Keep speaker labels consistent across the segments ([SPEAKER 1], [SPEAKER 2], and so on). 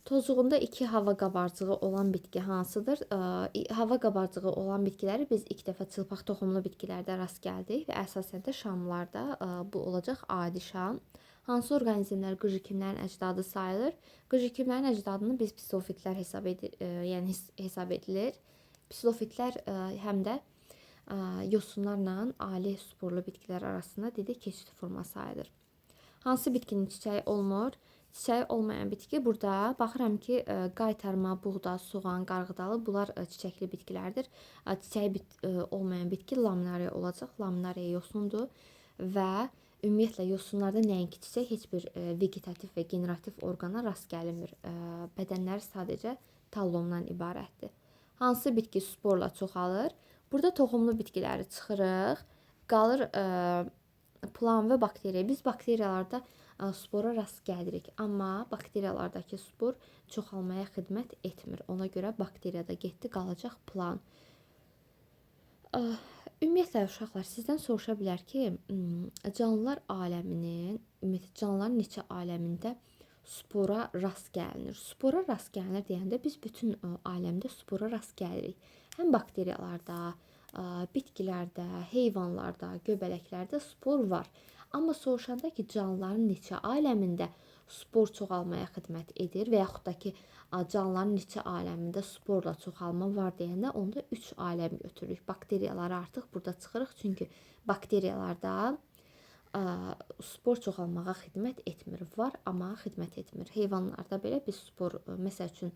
[SPEAKER 1] Tozuğunda 2 hava qabarcığı olan bitki hansıdır? Hava qabarcığı olan bitkiləri biz ilk dəfə çılpaq toxumlu bitkilərdə rast gəldik və əsasən də şamlarda bu olacaq adi şam. Hansı orqanizmlər qıcıkimlərin əcdadı sayılır? Qıcıkimlərin əcdadını biz psilofitlər yəni hesab edilir. Psilofitlər həm də yosunlarla ali sporlu bitkilər arasında dedik keçid forma sayılır. Hansı bitkinin çiçəyi olmur? Çiçəyi olmayan bitki burada baxıram ki, qaytarma, buğda, soğan, qarğıdalı bunlar çiçəkli bitkilərdir. Çiçəyi olmayan bitki laminariya olacaq. Laminariya yosundur və ümumiyyətlə yosunlarda nəinki çiçək, heç bir vegetativ və generativ orqana rast gəlinmir. Bədənləri sadəcə tallondan ibarətdir. Hansı bitki sporla çoxalır? Burada toxumlu bitkiləri çıxırıq. Qalır plan və bakteriya. Biz bakteriyalarda spora rast gəlirik, amma bakteriyalardakı spor çoxalmaya xidmət etmir. Ona görə bakteriyada getdi, qalacaq plan. Ümumiyyətlə uşaqlar sizdən soruşa bilər ki, canlılar aləminin, ümumiyyətlə canlıların neçə aləmində spora rast gəlinir? Spora rast gəlinir deyəndə biz bütün aləmdə spora rast gəlirik. Həm bakteriyalarda, bitkilərdə, heyvanlarda, göbələklərdə spor var. Amma soruşanda ki, canlıların neçə aləmində spor çoxalmaya xidmət edir və yaxud da ki, canlıların neçə aləmində sporla çoxalma var deyəndə onda 3 aləm götürürük. Bakteriyaları artıq burada çıxırıq, çünki bakteriyalarda spor çoxalmağa xidmət etmir. Var, amma xidmət etmir. Heyvanlarda belə biz spor, məsəl üçün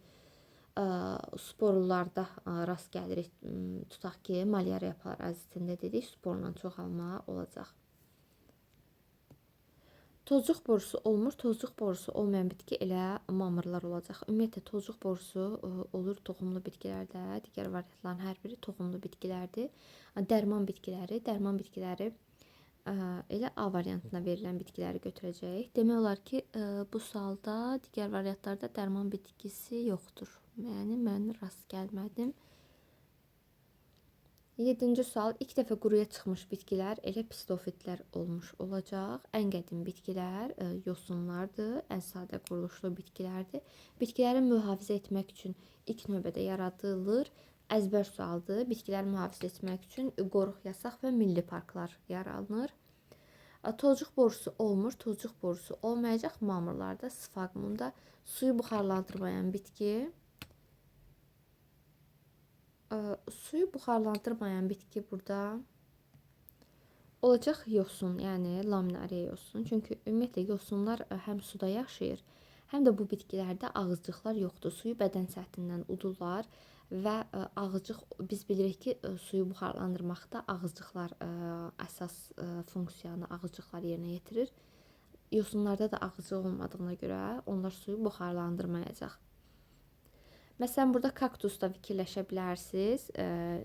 [SPEAKER 1] sporlarda rast gəlirik. Tutaq ki, malyariya parazitində dedik, sporla çoxalma olacaq. Tozcuq borusu olmur. Tozcuq borusu olmayan bitki elə mamırlar olacaq. Ümumiyyətlə tozcuq borusu olur toxumlu bitkilərdə. Digər variantların hər biri toxumlu bitkilərdir. Dərman bitkiləri elə A variantına verilən bitkiləri götürəcəyik. Demək olar ki, bu sualda digər variantlarda dərman bitkisi yoxdur. Yəni mən rast gəlmədim. 7-ci sual. İlk dəfə quruya çıxmış bitkilər elə psilofitlər olmuş olacaq. Ən qədim bitkilər yosunlardır. Ən sadə quruluşlu bitkilərdir. Bitkiləri mühafizə etmək üçün ilk növbədə yaradılır. Əzbər sualdır. Bitkiləri mühafizə etmək üçün qoruq yasaq və milli parklar yaranır. Tozcuq borusu olmur. Tozcuq borusu olmayacaq mamırlarda, sfagmumda. Suyu buxarlandırmayan bitki. Suyu buxarlandırmayan bitki burada olacaq yosun, yəni laminariya yosun. Çünki ümumiyyətlə yosunlar həm suda yaşayır, həm də bu bitkilərdə ağızcıqlar yoxdur. Suyu bədən səthindən udurlar və ağızcıq, biz bilirik ki, suyu buxarlandırmaqda ağızcıqlar əsas funksiyanı ağızcıqlar yerinə yetirir. Yosunlarda da ağızcıq olmadığına görə onlar suyu buxarlandırmayacaq. Məsələn, burada kaktusda fikirləşə bilərsiniz.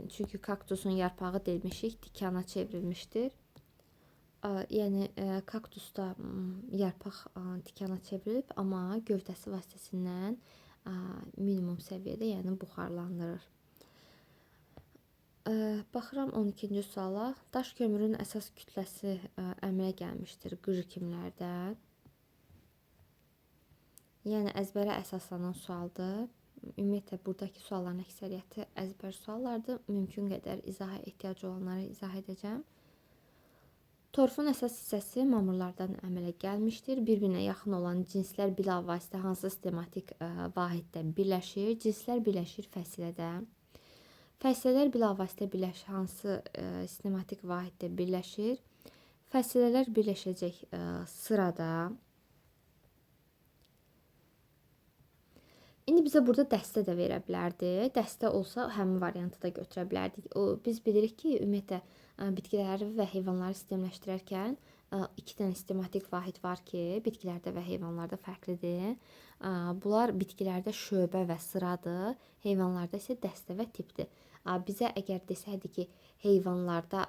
[SPEAKER 1] Çünki kaktusun yarpağı delmişik, dikana çevrilmişdir. Yəni kaktusda yarpaq dikana çevrilib, amma gövdəsi vasitəsindən minimum səviyyədə, yəni buxarlandırır. Baxıram 12-ci suala. Daş kömürün əsas kütləsi əmələ gəlmişdir qıcıkimlərdə. Yəni əzbərə əsaslanan sualdır. Ümumiyyətlə buradakı sualların əksəriyyəti əzbər suallardır. Mümkün qədər izaha ehtiyac olanları izah edəcəm. Torfun əsas hissəsi mamırlardan əmələ gəlmişdir. Bir-birinə yaxın olan cinslər bilavasitə hansı sistematik vahiddə birləşir? Cinslər birləşir fəsilədə. Fəsilələr bilavasitə birləşir hansı sistematik vahiddə birləşir? Fəsilələr birləşəcək sırada. İndi bizə burada dəstə də verə bilərdi. Dəstə olsa həmin variantı da götürə bilərdik. Biz bilirik ki, ümumiyyətlə bitkiləri və heyvanları sistemləşdirərkən 2 dənə sistematik vahid var ki, bitkilərdə və heyvanlarda fərqlidir. Bunlar bitkilərdə şöbə və sıradır, heyvanlarda isə dəstə və tipdir. Bizə əgər desəydi ki, heyvanlarda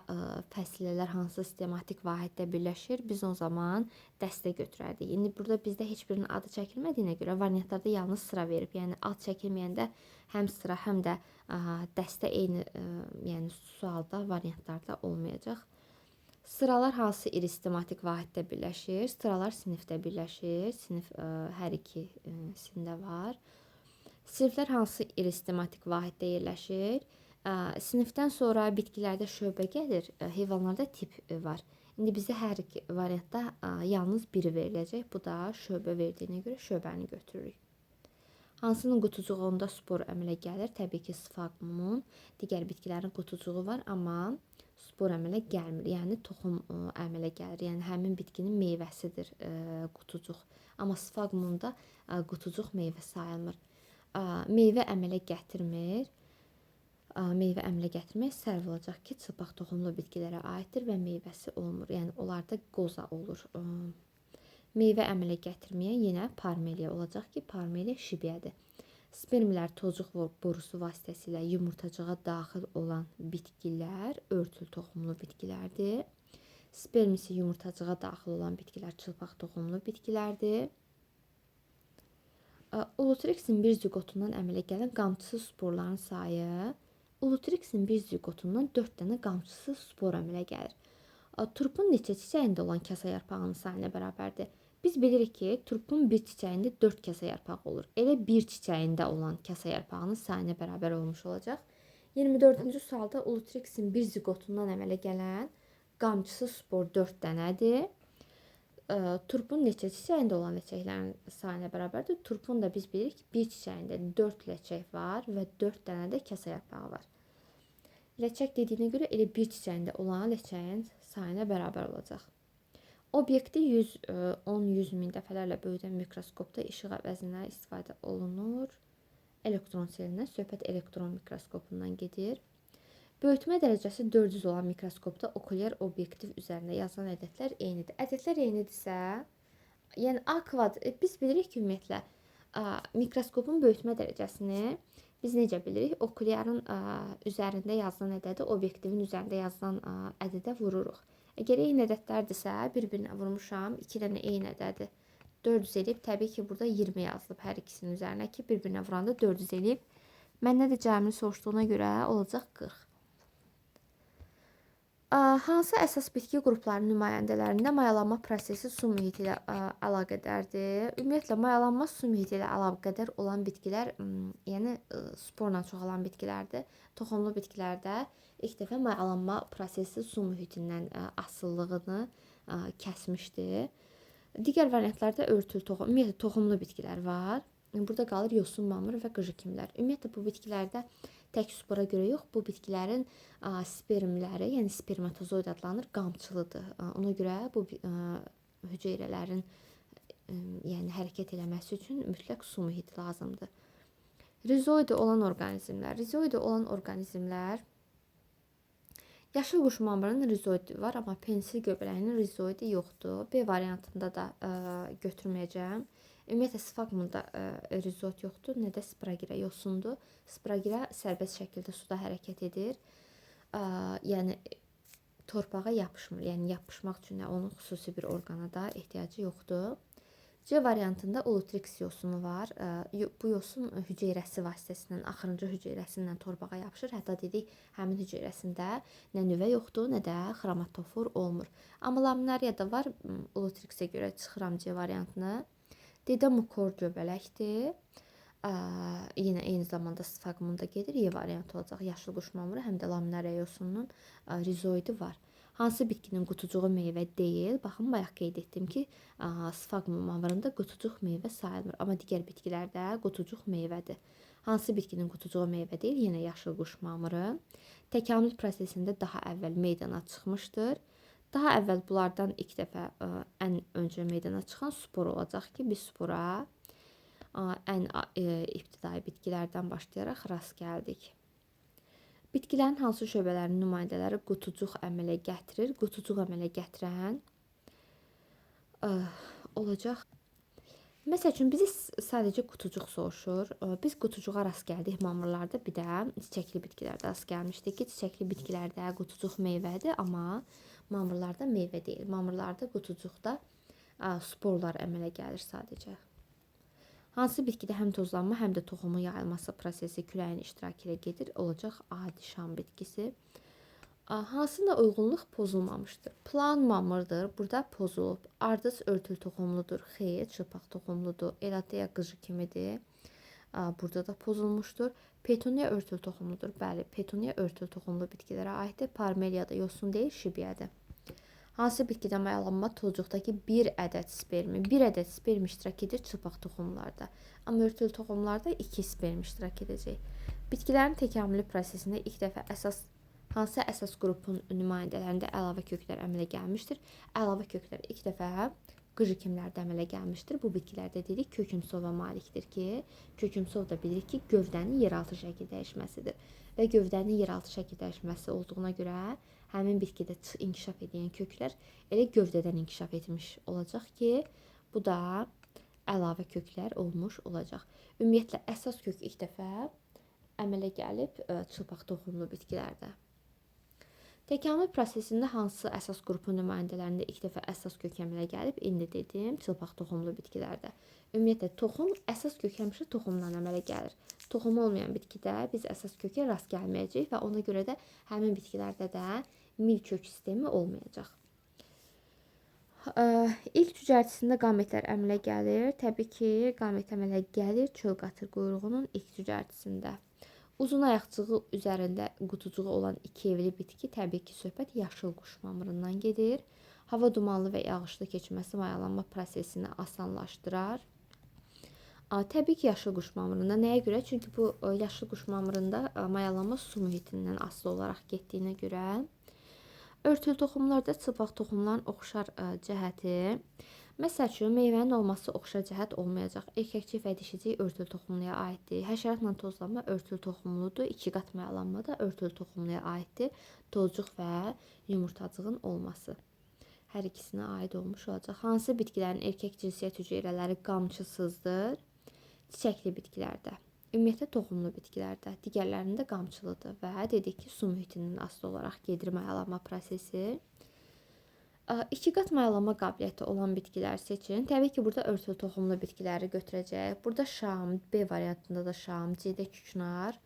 [SPEAKER 1] fəsilələr hansı sistematik vahiddə birləşir, biz o zaman dəstə götürərdik. İndi burada bizdə heç birinin adı çəkilmədiyinə görə variantlarda yalnız sıra verib. Yəni ad çəkilməyəndə həm sıra, həm də dəstə eyni, yəni sualda, variantlarda olmayacaq. Sıralar hansı iri sistematik vahiddə birləşir? Sıralar sinifdə birləşir. Sinif hər ikisində var. Siniflər hansı iri sistematik vahiddə yerləşir? Sinifdən sonra bitkilərdə şöbə gəlir, heyvanlarda tip var. İndi bizə hər iki variantda yalnız biri veriləcək. Bu da şöbə verdiyinə görə şöbəni götürürük. Hansının qutucuğunda spor əmələ gəlir? Təbii ki, sfagmumun. Digər bitkilərin qutucuğu var, amma spor əmələ gəlmir. Yəni toxum əmələ gəlir. Yəni həmin bitkinin meyvəsidir qutucuq. Amma sfagmunda qutucuq meyvə sayılmır. Meyvə əmələ gətirmir. Meyvə əmələ gətirmək sərv olacaq ki, çılpaq toxumlu bitkilərə aiddir və meyvəsi olmur. Yəni onlarda qoza olur. Meyvə əmələ gətirməyən yenə parmeliya olacaq ki, parmeliya şibyədir. Spermlər tozuq borusu vasitəsilə yumurtacığa daxil olan bitkilər örtül toxumlu bitkilərdir. Sperm isə yumurtacığa daxil olan bitkilər çılpaq toxumlu bitkilərdir. Ulutrixin bir zigotundan əmələ gələn qamçısız sporların sayı. Ulutrixin bir zigotundan 4 dənə qamçısız spor əmələ gəlir. Turpun neçə çiçəyində olan kasa yarpağının sayına bərabərdir? Biz bilirik ki, turpun bir çiçəyində 4 kasa yarpaq olur. Elə bir çiçəyində olan kasa yarpağının sayına bərabər olmuş olacaq. 24-cü sualda Ulutrixin bir zigotundan əmələ gələn qamçısız spor 4 dənədir. Turpun neçə çiçəyində olan ləçəklərin sayına bərabərdir? Turpun da biz bilirik ki, bir çiçəyində 4 ləçək var və 4 dənə də kasa yarpağı var. Ləçək dediyinə görə elə bir çiçəyində olan ləçəyin sayına bərabər olacaq. Obyekti 110-100 min dəfələrlə böyüdən mikroskopda işıq əvəzinə istifadə olunur. Elektron selindən söhbət elektron mikroskopundan gedir. Böyütmə dərəcəsi 400 olan mikroskopda okulyar obyektiv üzərində yazılan ədədlər eynidir. Ədədlər eynidirsə, yəni A kvadrat, biz bilirik ki, ümumiyyətlə mikroskopun böyütmə dərəcəsini biz necə bilirik? Okulyarın üzərində yazılan ədədi obyektivin üzərində yazılan ədədə vururuq. Əgər eyni ədədlərdirsə, bir-birinə vurmuşam, 2 dənə eyni ədədi 400 eləyib. Təbii ki, burada 20 yazılıb hər ikisinin üzərinə ki, bir-birinə vuranda 400 eləyib. Məndən də cəmini soruşduğuna görə olacaq 40. Hansı əsas bitki qruplarının nümayəndələrində mayalanma prosesi su mühiti ilə əlaqədardır? Ümumiyyətlə, mayalanma su mühiti ilə əlaqədar olan bitkilər, yəni sporla çoxalan bitkilərdir. Toxumlu bitkilərdə ilk dəfə mayalanma prosesi su mühitindən asıllığını kəsmişdir. Digər variantlarda örtül toxum, ümumiyyətlə toxumlu bitkilər var. Burada qalır yosun mamır və qıcı kimlər. Ümumiyyətlə bu bitkilərdə tək spora görə yox, bu bitkilərin spermləri, yəni spermatozoid adlanır, qamçılıdır. Ona görə bu hüceyrələrin yəni hərəkət eləməsi üçün mütləq su mühiti lazımdır. Rizoidi olan orqanizmlər yaşıl quş mamırının rizoidi var, amma pensil göbələyinin rizoidi yoxdur. B variantında da götürməyəcəm. Ümumiyyətlə sfagmunda rizot yoxdur, nə də spragira yosundur. Spragira sərbəst şəkildə suda hərəkət edir. Yəni torpağa yapışmır. Yəni yapışmaq üçün onun xüsusi bir orqana da ehtiyacı yoxdur. C variantında Ulutrix yosunu var. Bu yosun hüceyrəsi vasitəsilə, axırıncı hüceyrəsindən torpağa yapışır. Hətta dedik, həmin hüceyrəsində nə nüvə yoxdur, nə də xromatofor olmur. Amma laminariyada var. Ulutrixə görə çıxıram C variantını. D-də mukor göbələkdir. Yenə eyni zamanda sfagmunda gedir. E variantı olacaq. Yaşıl quş mamırı, həm də laminariya yosununun rizoidi var. Hansı bitkinin qutucuğu meyvə deyil? Baxın, bayaq qeyd etdim ki, sfagmum mamırında qutucuq meyvə sayılmır. Amma digər bitkilərdə qutucuq meyvədir. Hansı bitkinin qutucuğu meyvə deyil? Yenə yaşıl quş mamırı. Təkamül prosesində daha əvvəl meydana çıxmışdır. Daha əvvəl bunlardan ilk dəfə ən öncə meydana çıxan spor olacaq ki, biz spora ən ibtidai bitkilərdən başlayaraq rast gəldik. Bitkilərin hansı şöbələrinin nümayəndələri qutucuq əmələ gətirir? Qutucuq əmələ gətirən olacaq. Məsəl üçün, bizi sadəcə qutucuq soruşur. Biz qutucuğa rast gəldik mamırlarda, bir də çiçəkli bitkilərdə rast gəlmişdik ki, çiçəkli bitkilərdə qutucuq meyvədir, amma mamırlarda meyvə deyil. Mamırlarda qutucuqda sporlar əmələ gəlir sadəcə. Hansı bitkidə həm tozlanma, həm də toxumun yayılması prosesi küləyin iştirakı ilə gedir? Olacaq adi şam bitkisi. Hansına uyğunluq pozulmamışdır? Plan mamırdır, burada pozulub. Ardıc örtül toxumludur, xeyr, çılpaq toxumludur. Elateya qıcı kimidir. Burada da pozulmuşdur. Petuniya örtül toxumludur. Bəli, petuniya örtül toxumlu bitkilərə aiddir. Parmeliya da yosun deyil, şibiyadır. Hansı bitkidə mayalanma tozcuqdakı bir ədəd spermi, bir ədəd sperm iştirak edir çılpaq toxumlarda. Amma örtülü toxumlarda 2 sperm iştirak edəcək. Bitkilərin təkamülü prosesində ilk dəfə hansı əsas qrupun nümayəndələrində əlavə köklər əmələ gəlmişdir? Əlavə köklər ilk dəfə qıcı kimlərdə əmələ gəlmişdir? Bu bitkilərdə dedik kökümsova malikdir ki, kökümsov da bilirik ki, gövdənin yeraltı şəkil dəyişməsidir. Və gövdənin yeraltı şəkil dəyişməsi olduğuna görə həmin bitkidə inkişaf edən köklər elə gövdədən inkişaf etmiş olacaq ki, bu da əlavə köklər olmuş olacaq. Ümumiyyətlə əsas kök ilk dəfə əmələ gəlib çılpaq toxumlu bitkilərdə. Təkamül prosesində hansı əsas qrupun nümayəndələrində ilk dəfə əsas kök əmələ gəlib? İndi dedim, çılpaq toxumlu bitkilərdə. Ümumiyyətlə toxum, əsas kök həmişə toxumdan əmələ gəlir. Toxum olmayan bitkidə biz əsas kökə rast gəlməyəcəyik və ona görə də həmin bitkilərdə də mil kök sistemi olmayacaq. İlk cücərtisində qametlər əmələ gəlir. Təbii ki, qamet əmələ gəlir çöl qatır quyruğunun ilk cücərtisində. Uzun ayaqcığı üzərində qutucuğu olan iki evli bitki, təbii ki, söhbət yaşıl quş mamırından gedir. Hava dumanlı və yağışlı keçməsi mayalanma prosesini asanlaşdırar. Təbii ki, yaşıl quş mamırında. Nəyə görə? Çünki bu yaşıl quş mamırında mayalanma su mühitindən asılı olaraq getdiyinə görə. Örtülü toxumlarda çılpaq toxumların oxşar cəhəti. Məsəl üçün, meyvənin olması oxşar cəhət olmayacaq. Erkəkcik və dişicik örtülü toxumluya aiddir. Həşəratla tozlanma örtülü toxumludur. İki qat mayalanma da örtülü toxumluya aiddir. Tozcuq və yumurtacığın olması. Hər ikisinə aid olmuş olacaq. Hansı bitkilərin erkək cinsiyyət hüceyrələri qamçısızdır? Çiçəkli bitkilərdə. Ümumiyyətlə toxumlu bitkilərdə, digərlərində qamçılıdır və dedik ki, su mühitindən asılı olaraq gedir mayalanma prosesi. İki qat mayalanma qabiliyyəti olan bitkilər seçin. Təbii ki, burada örtülü toxumlu bitkiləri götürəcək. Burada şam, B variantında da şam, C-də küknar,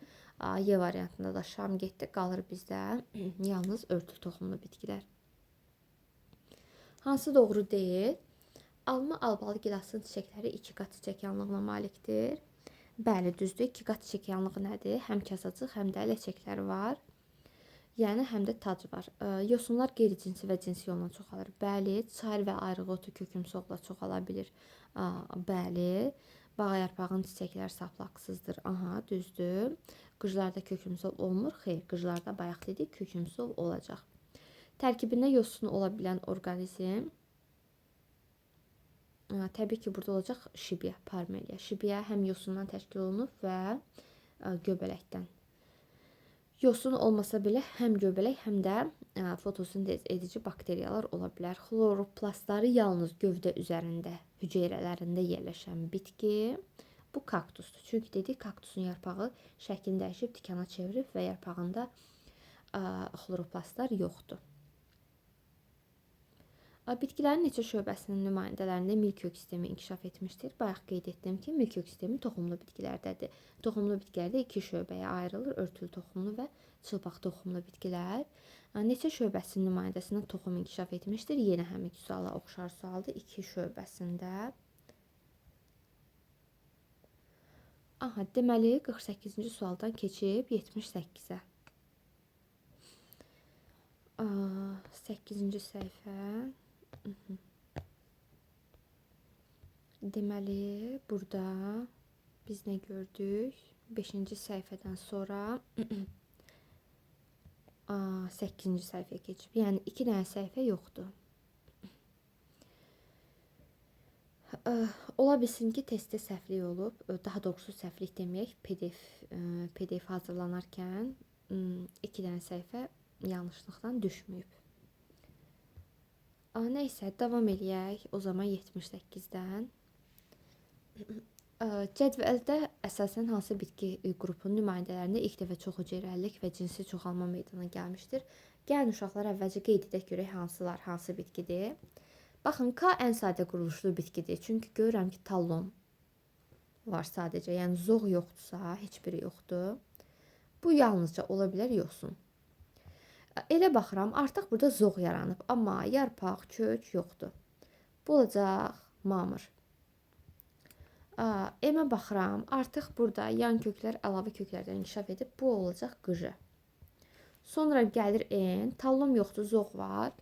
[SPEAKER 1] Y variantında da şam getdi. Qalır bizdə yalnız örtülü toxumlu bitkilər. Hansı doğru deyil? Alma, albalı gilasın çiçəkləri iki qat çiçək yanlığına malikdir. Bəli, düzdür. İki qat çiçək yanlığı nədir? Həm kasacıq, həm də ləçəklər var. Yəni, həm də tac var. Yosunlar qeyri-cinsi və cinsi yolla çoxalır. Bəli, çayır və ayrıq otu kökümsovla çoxala bilir. Bəli, bağ yarpağın çiçəklər saplaqsızdır. Aha, düzdür. Qıclarda kökümsov olmur. Xeyr, qıclarda bayaq dedik, kökümsov olacaq. Tərkibində yosun ola bilən orqanizm. Təbii ki, burada olacaq şibiya, parmeliya. Şibiya həm yosundan təşkil olunub və göbələkdən. Yosun olmasa belə həm göbələk, həm də fotosintez edici bakteriyalar ola bilər. Xloroplastları yalnız gövdə üzərində, hüceyrələrində yerləşən bitki. Bu kaktusdur. Çünki dedik, kaktusun yarpağı şəklini dəyişib, tikana çevirib və yarpağında xloroplastlar yoxdur. Bitkilərin neçə şöbəsinin nümayəndələrində milkök sistemi inkişaf etmişdir? Bayaq qeyd etdim ki, milkök sistemi toxumlu bitkilərdədir. Toxumlu bitkilərdə iki şöbəyə ayrılır, örtülü toxumlu və çılpaq toxumlu bitkilər. Neçə şöbəsinin nümayəndəsində toxum inkişaf etmişdir? Yenə həminki suala oxşar sualdır. İki şöbəsində. Aha, deməli 48-ci sualdan keçib 78-ə. 8-ci səhifə. Deməli, burada biz nə gördük? 5-ci səhifədən sonra 8-ci səhifəyə keçib. Yəni, 2 dənə səhifə yoxdur. Ola bilsin ki, testdə səhvlik olub. Daha doğrusu səhvlik deməyək, PDF hazırlanarkən 2 dənə səhifə yanlışlıqdan düşməyib. Neysə, davam eləyək. O zaman 78-dən. Cədvəldə əsasən hansı bitki qrupunun nümayəndələrində ilk dəfə çox hüceyrəlilik və cinsi çoxalma meydana gəlmişdir? Gəlin uşaqlar əvvəlcə qeyd edək görək hansılar, hansı bitkidir. Baxın, K ən sadə quruluşlu bitkidir. Çünki görürəm ki, tallon var sadəcə. Yəni, zoğ yoxdursa, heç biri yoxdur. Bu yalnızca ola bilər yosun. Elə baxıram, artıq burada zoğ yaranıb, amma yarpaq, kök yoxdur. Bu olacaq mamır. M-ə baxıram, artıq burada yan köklər əlavə köklərdən inkişaf edib, bu olacaq qıcı. Sonra gəlir N, tallom yoxdur, zoğ var.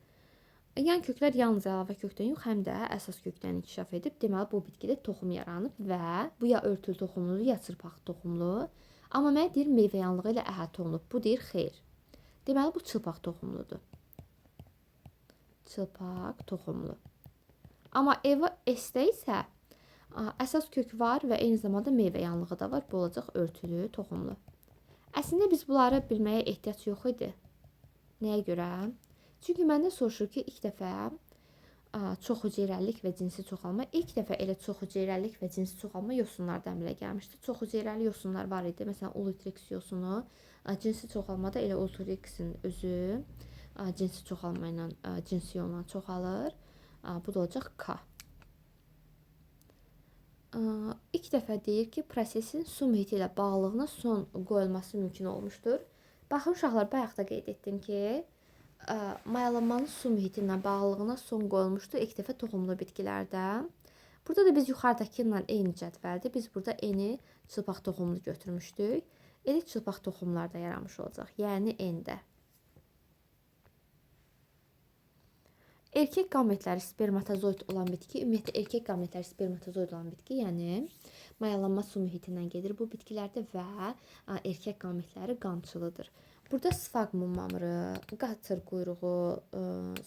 [SPEAKER 1] Yan köklər yalnız əlavə kökdən yox, həm də əsas kökdən inkişaf edib. Deməli, bu bitkidə toxum yaranıb və bu ya örtülü toxumludur, ya çırpaq toxumlu. Amma mənə deyir, meyvə yanlığı ilə əhatə olunub. Bu deyir, xeyr. Deməli, bu çılpaq toxumludur. Çılpaq toxumlu. Amma Eva S-də isə əsas kök var və eyni zamanda meyvə yanlığı da var. Bu olacaq örtülü toxumlu. Əslində biz bunları bilməyə ehtiyac yox idi. Nəyə görə? Çünki məndən soruşur ki, ilk dəfə çoxhüceyrəlilik və cinsi çoxalma. İlk dəfə elə çoxhüceyrəlilik və cinsi çoxalma yosunlarda əmələ gəlmişdi. Çoxhüceyrəli yosunlar var idi. Məsələn, Ulutrex yosunu. Cinsi çoxalmada elə Ultrexin özü cinsi çoxalma ilə, cinsi yolla çoxalır. Bu da olacaq K. İlk dəfə deyir ki, prosesin su mühiti ilə bağlılığına son qoyulması mümkün olmuşdur. Baxın, uşaqlar, bayaq da qeyd etdim ki, mayalanmanın su mühiti ilə bağlılığına son qoyulmuşdur ilk dəfə toxumlu bitkilərdə. Burada da biz yuxarıdakı ilə eyni cədvəldir. Biz burada N-i çılpaq toxumlu götürmüşdük. Elə çılpaq toxumlarda yaranmış olacaq, yəni N-də. Erkək qametləri spermatozoid olan bitki, ümumiyyətlə erkək qametləri spermatozoid olan bitki, yəni mayalanma su mühitindən gedir bu bitkilərdə və erkək qametləri qamçılıdır. Burada sfagmum mamırı, qatır quyruğu,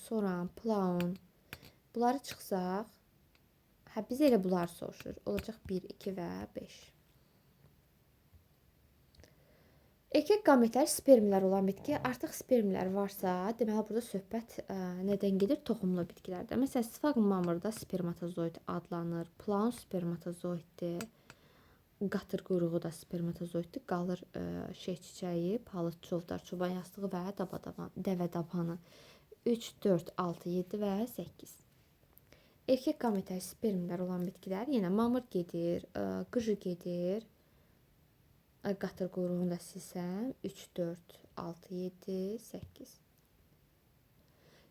[SPEAKER 1] soran, plaun, bunları çıxsaq, biz elə bunları soruşur. Olacaq 1, 2 və 5. Erkək qametlər spermlər olan bitki, artıq spermlər varsa, deməli burada söhbət nədən gedir? Toxumlu bitkilərdə. Məsələn, sfagmum mamırda spermatozoid adlanır, plaun spermatozoiddir. Qatır quyruğu da spermatozoiddir. Qalır şey çiçəyi, palıd, çovdar, çoban yastığı və dəvə dabanı. 3, 4, 6, 7 və 8. Erkək qametlər spermlər olan bitkilər yenə mamır gedir, qıcı gedir. Qatır quyruğunu da silsəm 3, 4, 6, 7, 8.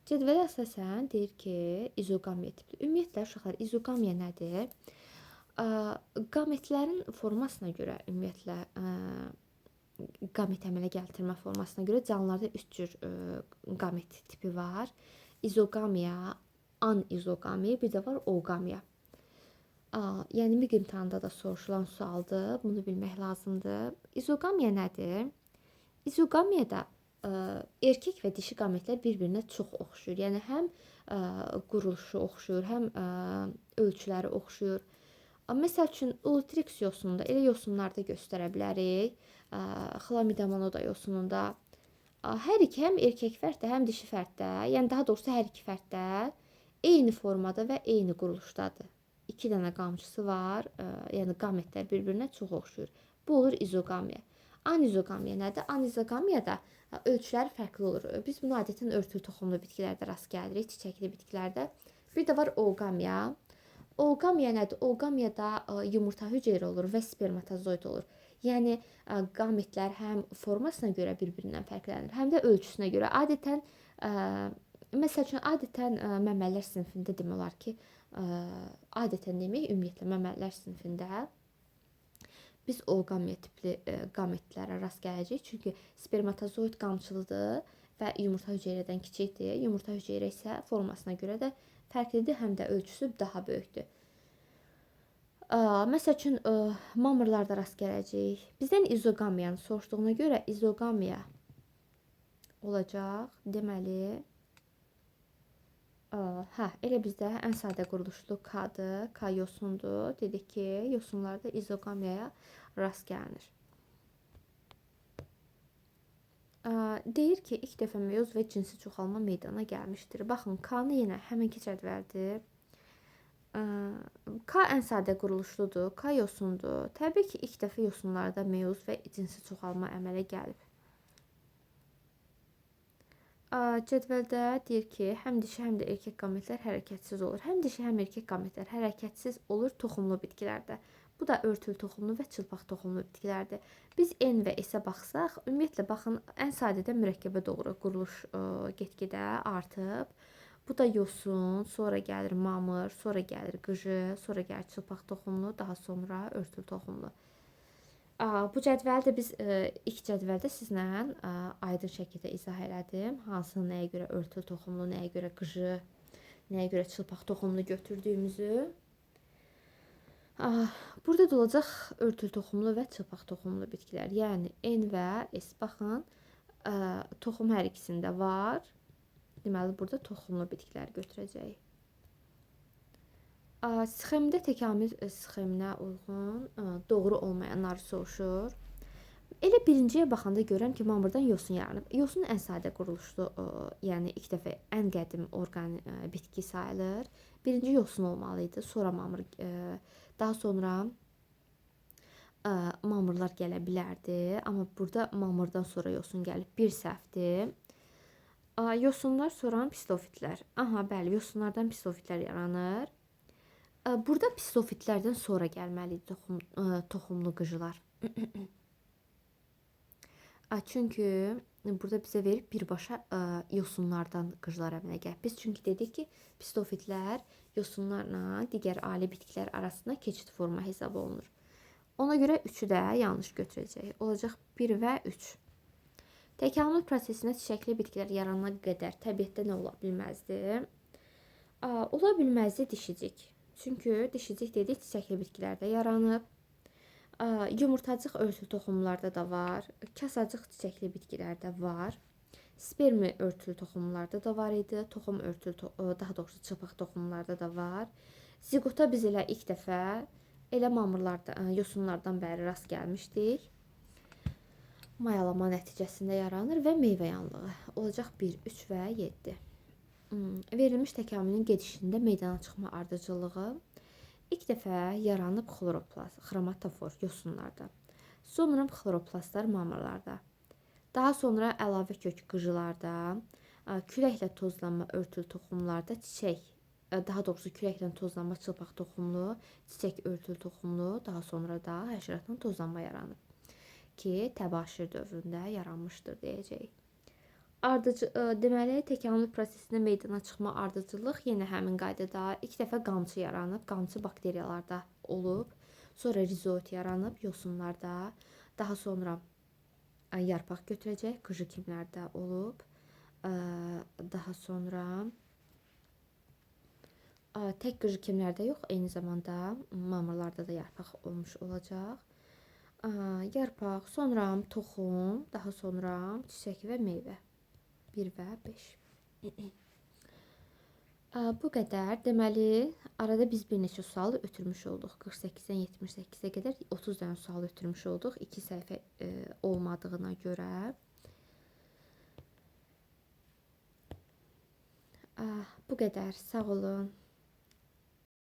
[SPEAKER 1] Cədvələ əsasən deyir ki, izogamiya tipli. Ümumiyyətlə, uşaqlar, izogamiya nədir? Qametlərin formasına görə, ümumiyyətlə qamet əmələ gəltirmə formasına görə canlılarda 3 cür qamet tipi var. İzogamiya, anizogamiya, bir də var ogamiya. Yəni MİQ imtahanında da soruşulan sualdır. Bunu bilmək lazımdır. İzogamiya nədir? İzogamiyada erkək və dişi qametlər bir-birinə çox oxşuyur. Yəni həm quruluşu oxşuyur, həm ölçüləri oxşuyur. Məsəl üçün, Ulutrex yosununda, elə yosunlarda göstərə bilərik. Xlamidamanoda yosununda. Hər iki, həm erkək fərddə, həm dişi fərddə, yəni daha doğrusu hər iki fərddə eyni formada və eyni quruluşdadır. 2 dənə qamçısı var, yəni qametlər bir-birinə çox oxşuyur. Bu olur izogamiya. Anizogamiya nədir? Anizogamiyada ölçüləri fərqli olur. Biz bunu adətən örtülü toxumlu bitkilərdə rast gəlirik, çiçəkli bitkilərdə. Bir də var ogamiya. Ogamiya nədir? Ogamiyada yumurta hüceyrə olur və spermatozoid olur. Yəni qametlər həm formasına görə bir-birindən fərqlənir, həm də ölçüsünə görə. Adətən məsəl üçün adətən məməlilər sinfində demək olar ki, adətən demək, ümumiyyətlə məməlilər sinfində biz ogamiya tipli qametlərə rast gələcəyik. Çünki spermatozoid qamçılıdır və yumurta hüceyrədən kiçikdir. Yumurta hüceyrə isə formasına görə də fərqlidir, həm də ölçüsü daha böyükdür. Məsəl üçün mamırlarda rast gələcəyik. Bizdən izogamiyanı soruşduğuna görə izogamiya olacaq. Deməli, elə bizdə ən sadə quruluşlu K-dır. K yosundur. Dedik ki, yosunlarda izogamiyaya rast gəlinir. Deyir ki, ilk dəfə meyoz və cinsi çoxalma meydana gəlmişdir. Baxın, K-nı yenə həminki cədvəldir. K ən sadə quruluşludur. K yosundur. Təbii ki, ilk dəfə yosunlarda meyoz və cinsi çoxalma əmələ gəlib. Cədvəldə deyir ki, həm dişi, həm də erkək qametlər hərəkətsiz olur. Həm dişi, həm erkək qametlər hərəkətsiz olur toxumlu bitkilərdə. Bu da örtülü toxumlu və çılpaq toxumlu bitkilərdir. Biz N və S-ə baxsaq, ümumiyyətlə baxın, ən sadədən mürəkkəbə doğru quruluş get-gedə artıb. Bu da yosun, sonra gəlir mamır, sonra gəlir qıjı, sonra gəlir çılpaq toxumlu, daha sonra örtülü toxumlu. Bu cədvəli də biz ilk cədvəldə sizlə aydın şəkildə izah elədim. Hansı nəyə görə örtülü toxumlu, nəyə görə qıjı, nəyə görə çılpaq toxumlu götürdüyümüzü. Burada da olacaq örtülü toxumlu və çılpaq toxumlu bitkilər. Yəni N və S. Baxın, toxum hər ikisində var. Deməli, burada toxumlu bitkilər götürəcəyik. Sxemdə təkamül sxeminə uyğun doğru olmayanlar soruşur. Elə birinciyə baxanda görürəm ki, mamırdan yosun yaranıb. Yosun ən sadə quruluşlu, yəni ilk dəfə ən qədim orqan bitki sayılır. Birinci yosun olmalı idi, sonra mamır, daha sonra mamırlar gələ bilərdi. Amma burada mamırdan sonra yosun gəlib, bir səhvdir. Yosunlar sonra pistofitlər. Bəli, yosunlardan pistofitlər yaranır. Burada pistofitlərdən sonra gəlməli toxumlu qıjılar. Çünki burada bizə verib birbaşa yosunlardan qıjlar əmələ gəlib. Biz çünki dedik ki, pistofitlər yosunlarla digər ali bitkilər arasında keçid forma hesab olunur. Ona görə 3-ü də yanlış götürəcəyik. Olacaq 1 və 3. Təkamül prosesində çiçəkli bitkilər yaranana qədər təbiətdə nə ola bilməzdi? Ola bilməzdi dişicik. Çünki dişicik dedik, çiçəkli bitkilərdə yaranıb. Yumurtacıq örtülü toxumlarda da var. Kasacıq çiçəkli bitkilərdə var. Spermi örtülü toxumlarda da var idi. Toxum örtülü, daha doğrusu çılpaq toxumlarda da var. Zigota biz elə ilk dəfə elə mamırlarda, yosunlardan bəri rast gəlmişdik. Mayalama nəticəsində yaranır və meyvə yanlığı. Olacaq 1, 3 və 7. Verilmiş təkamülün gedişində meydana çıxma ardıcıllığı. İlk dəfə yaranıb xloroplast, xromatofor yosunlarda. Sonra xloroplastlar mamırlarda. Daha sonra əlavə kök qıjılarda, küləklə tozlanma örtülü toxumlarda çiçək, daha doğrusu küləklə tozlanma çılpaq toxumlu, çiçək örtülü toxumlu, daha sonra da həşəratla tozlanma yaranıb. Ki, təbaşir dövründə yaranmışdır deyəcəyik. Deməli, təkamül prosesində meydana çıxma ardıcıllıq yenə həmin qaydada ilk dəfə qamçı yaranıb, qamçı bakteriyalarda olub, sonra rizoid yaranıb yosunlarda, daha sonra yarpaq götürəcək, qıjı kimlərdə olub, daha sonra tək qıjı kimlərdə yox, eyni zamanda mamırlarda da yarpaq olmuş olacaq. Yarpaq, sonra toxum, daha sonra çiçək və meyvə. 1 və 5. Bu qədər. Deməli, arada biz bir neçə sualı ötürmüş olduq. 48-dən 78-ə qədər 30 dənə sual ötürmüş olduq. 2 səhifə olmadığına görə. Bu qədər. Sağ olun.